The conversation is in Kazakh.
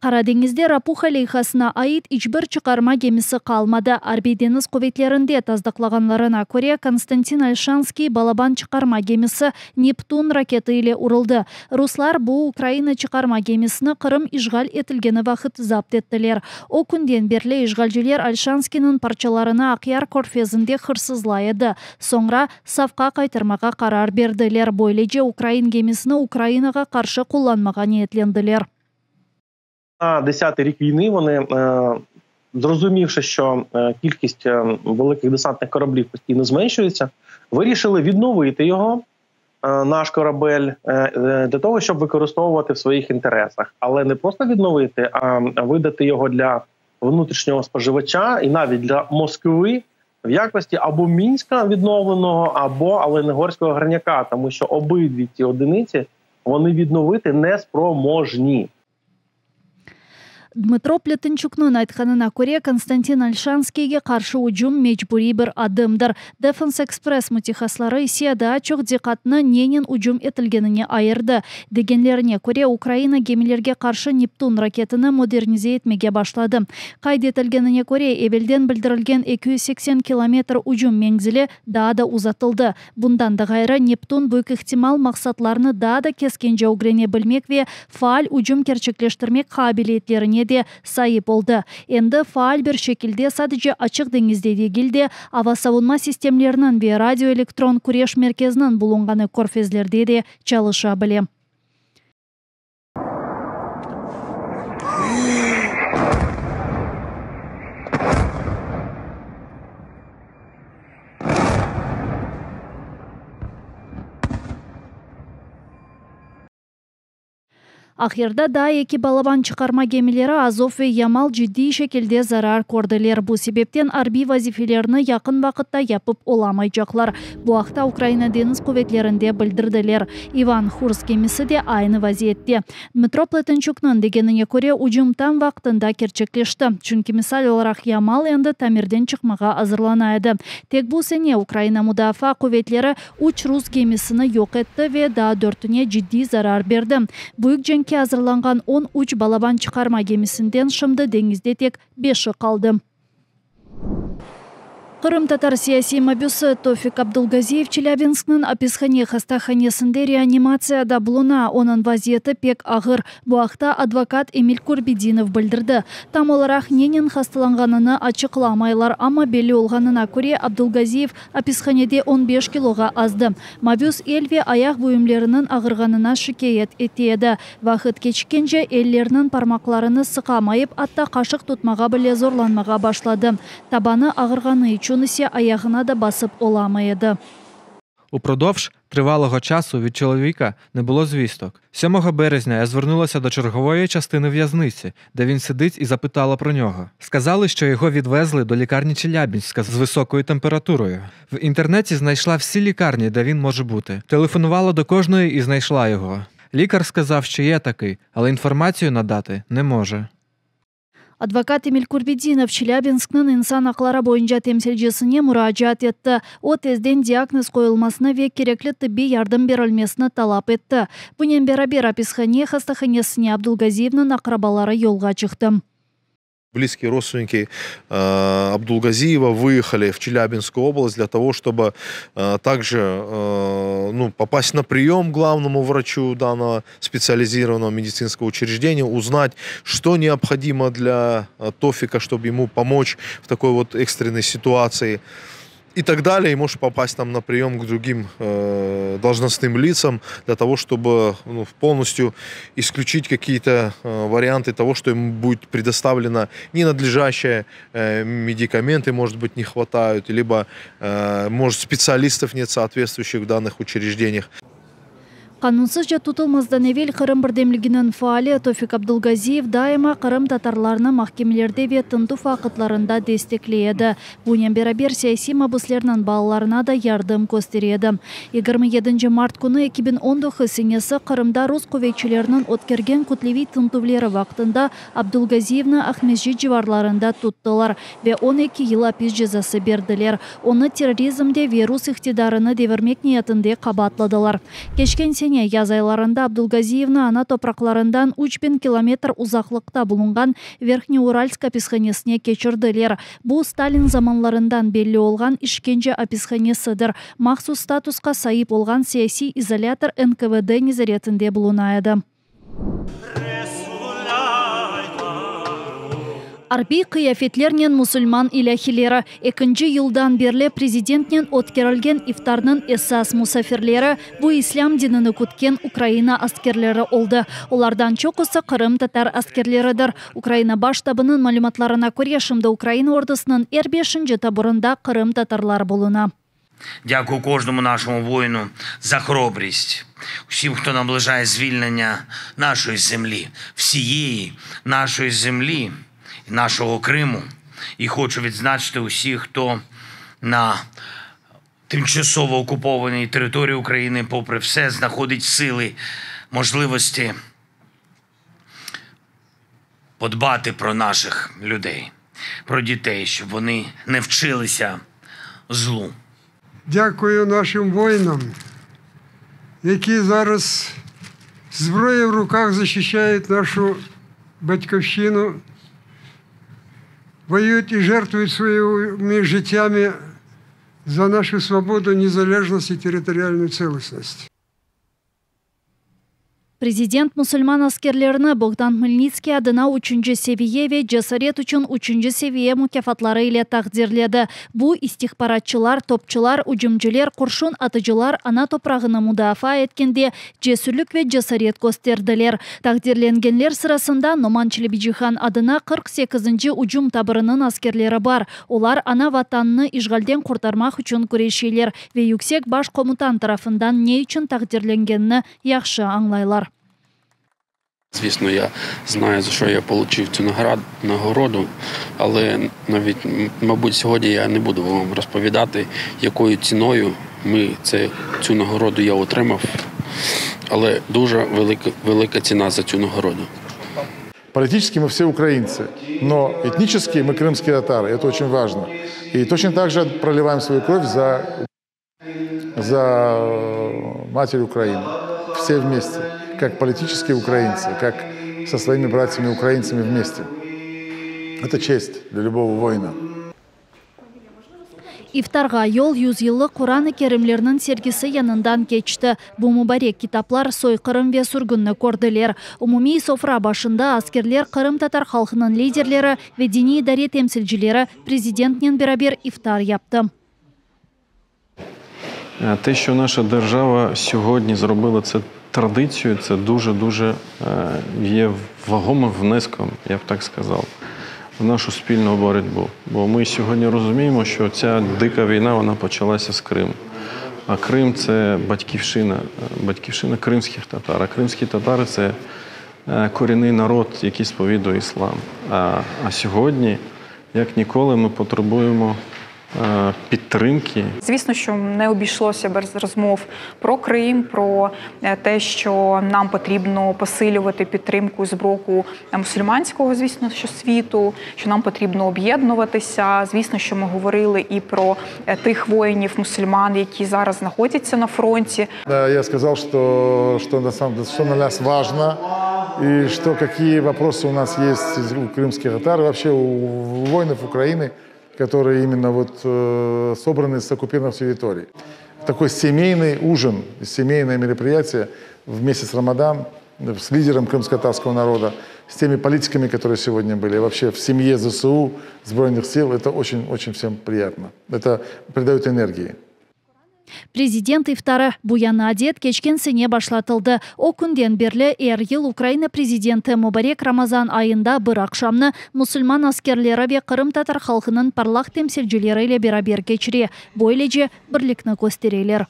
Кара деңизде Рапуха лейхасына айт ичбир чыгарма кемиси калмады. Арбий деңиз кубетлеринде таздыклаганларына көрө Константин Ольшанский балабан чыгарма кемиси Нептун ракеты ile урулду. Руслар бу Украина чыгарма кемисини Кырым ишгал этилгени вакыт запт эттилер. О күнден бери ишгалчылар Ольшанскийнин парчаларына Акяр корфезинде кырсызлайды. Соңра сафка кайтырмага карар бердилер. Бойлеже Украин кемисини Украинага каршы кулланмага ниетлендилер. На 10-й рік війни вони, зрозумівши, що кількість великих десантних кораблів постійно зменшується, вирішили відновити його, наш корабель, для того, щоб використовувати в своїх інтересах. Але не просто відновити, а видати його для внутрішнього споживача і навіть для Москви в якості або Мінська відновленого, або Оленегорського Горняка, тому що обидві ці одиниці вони відновити не спроможні. Дмитро Плетенчукнун айтканына көрө Константин Ольшанскийге каршы ужум мечбури бир адымдыр. Defense Express мутихаслары Сияда ачык диккатны ненин ужум этилгенине айырды. Дегенлерине көрө Украина кемелерге каршы Нептун ракетаны модернизе этмеге башлады. Кайд этилгенине көрө эвелден билдирилген 280 километр ужум меңзили даада узатылды. Bundan да кайра Нептун büyük ыктимал максатларны даада кескен жаугрене билмек ве фаал ужум керчеклештирмек кабилеттерине де сайып болду. Энди фаал бир шекилде садыжы ачык деңизде дегилде аба савунма системлеринин ве радиоэлектрон күреш мерkezинин булунганы корфезлерде де чалыша билем. Ахирда да эки балабан чыгарма кемелери Азов ve Ямал жиддий шекилде зарар көрдүлөр. Бу себептен арбий вазифелерини якын вакытта япып оламайжаклар. Бу акта Украина деңиз кубетлеринде билдирдилер. Иван Хурс кемиси де айны вазиетте. Дмитро Плетенчукнун дегенине көрө ужумтан вактында керчеклешти. Чүнки мисал оларак Ямал энди тамирден чыкмага азырланайды. Тек бу сене Украина мудафа кубетлери 3 рус кемисини жок этти ve да 4-üne жиддий зарар берди. Büyük hazırlangan 13 балабан чыгарма кемисинден шымды деңизде тек 5-і калды. Кырым-татар саясий мобюсы Тофик Абдулгазиев Челябинскнын Аписхане хастаханесинде реанимацияда булуна, онун вазиети пек агыр. Бу акта адвокат Эмиль Курбидинов билдирди. Там оларак ненин хасталанганын ачыкламайлар, ама бели олганына көрө Абдулгазиев Аписханеде 15 килога азды. Мобюс элве аяк буюмлеринин агырганына шикает этеді. Вакыт кечиккенже эллеринин пармакларыны сыкамайып, атта кашык тутмага биле зорланмага башлады. Табаны агырганы үчүн ісе аягына да басып оламайды. Упродовж тривалого часу від чоловіка не було звісток. 7 березня я звернулася до чергової частини в'язниці, де він сидить, і запитала про нього. Сказали, що його відвезли до лікарні Челябинська з високою температурою. В інтернеті знайшла всі лікарні, де він може бути. Телефонувала до кожної і знайшла його. Лікар сказав, що є такий, але інформацію надати не може. Адвокат Эмиль Курбидинов Челябинскнын инсан аклары боюнча темсилчисине муражаат этти. О тезден диагноз коюлмасына ве керекли тиббий жардам берилмесин талап этти. Бунен берабер Аписхане хастаханесине Абдулгазиевнин акрабалары жолга чыкты. Близкие родственники Абдулгазиева выехали в Челябинскую область для того, чтобы также попасть на прием к главному врачу данного специализированного медицинского учреждения, узнать, что необходимо для Тофика, чтобы ему помочь в такой вот экстренной ситуации. И так далее, и может попасть там на прием к другим должностным лицам для того, чтобы полностью исключить какие-то варианты того, что ему будет предоставлено ненадлежащие медикаменты, может быть, не хватают, либо, может, специалистов нет соответствующих в данных учреждениях. Канунсыз же тутулмаздан эвел Кырым бирдемлигинин фаали Тофик Абдулгазиев дайыма Кырым татарларны махкемелерде ве тынту вакытларында дестеклейди. Бунян берабер саясий мабуслернин балаларына да ярдым көстереді. 27 март күні 2019 сенесі Кырымда рус кувейчилерinin өткерген күтлеви тынтувлері вақтында Абдулгазиевны Ахмезжи живарларында туттылар ве 12 йыл апис жазасы берділер. Оны терроризмде вирус иктидарыны девермек ниетінде кабатладылар. Кешкен сене яз айларында Абдулгазиевны ана топрақларындан 3000 километр узақлықта булунган Верхнеуральск аписханесіне кечірділер. Бұл Сталин заманларындан белли олған ишкенже аписханесыдыр. Махсус статусқа сайып олған саяси изолятор НКВД незаретінде булунайды. Арби кыяфетлернен мусульман иләхилері. 2 йылдан берле президентнен өткерілген ифтарның эсас мусафирлері бу ислам динini күткен Украина аскерлері олды. Олардан чокысы Кырым татар аскерлеридир. Украина баш штабының малюматларына көрө шымды Украина ордысының 5-ші таборында Кырым татарлар болуна. Дякую кожному нашому воїну за хоробрість. Всім, хто наближає звільнення нашої землі, всієї нашої землі, нашого Криму. І хочу відзначити усіх, хто на тимчасово окупованій території України, попри все, знаходить сили, можливості подбати про наших людей, про дітей, щоб вони не вчилися злу. Дякую нашим воїнам, які зараз зброєю в руках захищають нашу батьківщину, воюють і жертвують своїми життями за нашу свободу, незалежність і територіальну цілісність. Президент мусульман аскерлеріні Богдан Хмельницкий адына 3-ші севие ве жасарет үшін 3-ші севие мукафатлары иле тақдирледі. Бу истихбаратчылар, топчылар, уджумчылар, куршун атыжылар ана топрағыны мудафа еткенде жесүлік ве жасарет көстерділер. Тақдирленгенлер сырасында Номан Челебиджихан адына 48-ші уджум табырының аскерлері бар. Олар ана ватанны ишгалден құртармақ үшін күрешелер ве юксек баш комутан тарафындан не үшін тақдирленгенні яқшы аңлайлар. Звісно, я знаю, за що я отримав цю нагороду, але навіть, мабуть, сьогодні я не буду вам розповідати, якою ціною цю нагороду я отримав, але дуже велика ціна за цю нагороду. Политически мы все украинцы, но этнически мы крымские татары, это очень важно. И точно так же проливаем свою кровь за матерь Украины, все вместе. Как политические украинцы, как со своими братьями-украинцами вместе. Это честь для любого воина. Ифтарға йол 100 йыллы Құраны керімлерінің сергісі янындан кечті. Бу мубарек китаплар сойқырым ве сүргінні көрділер. Умуми софра башында аскерлер Кырым татар халқының лидерлері ве дини идаре темсілчілері президентнен берабер ифтар япты. Те, що наша держава сьогодні зробила це традицію, це дуже-дуже є вагомим внеском, я б так сказав, в нашу спільну боротьбу. Бо ми сьогодні розуміємо, що ця дика війна, вона почалася з Криму. А Крим – це батьківщина кримських татар. А кримські татари – це корінний народ, який сповідує іслам. А сьогодні, як ніколи, ми потребуємо підтримки. Звісно, що не обійшлося без розмов про Крим, про те, що нам потрібно посилювати підтримку з боку мусульманського, звісно, що світу, що нам потрібно об'єднуватися. Звісно, що ми говорили і про тих воїнів-мусульман, які зараз знаходяться на фронті. Я сказав, що на нас важливо, і що які питання у нас є у кримських татар, вообще у воїнів України, которые именно собраны с оккупированных территорий. Такой семейный ужин, семейное мероприятие в месяц Рамадан с лидером крымско-татарского народа, с теми политиками, которые сегодня были, вообще в семье ЗСУ, Сбройных сил, это очень-очень всем приятно. Это придает энергии. Президент ифтары буяна адет кечкен сене башлатылды. О күнден берле ел Украина президенті Мубарек Рамазан айында бір ақшамны мусульман аскерлері ве Кырым татар халқының парлақ темсілжілері ile берабер кечіре. Бойлеже бірлікні көстерейлер.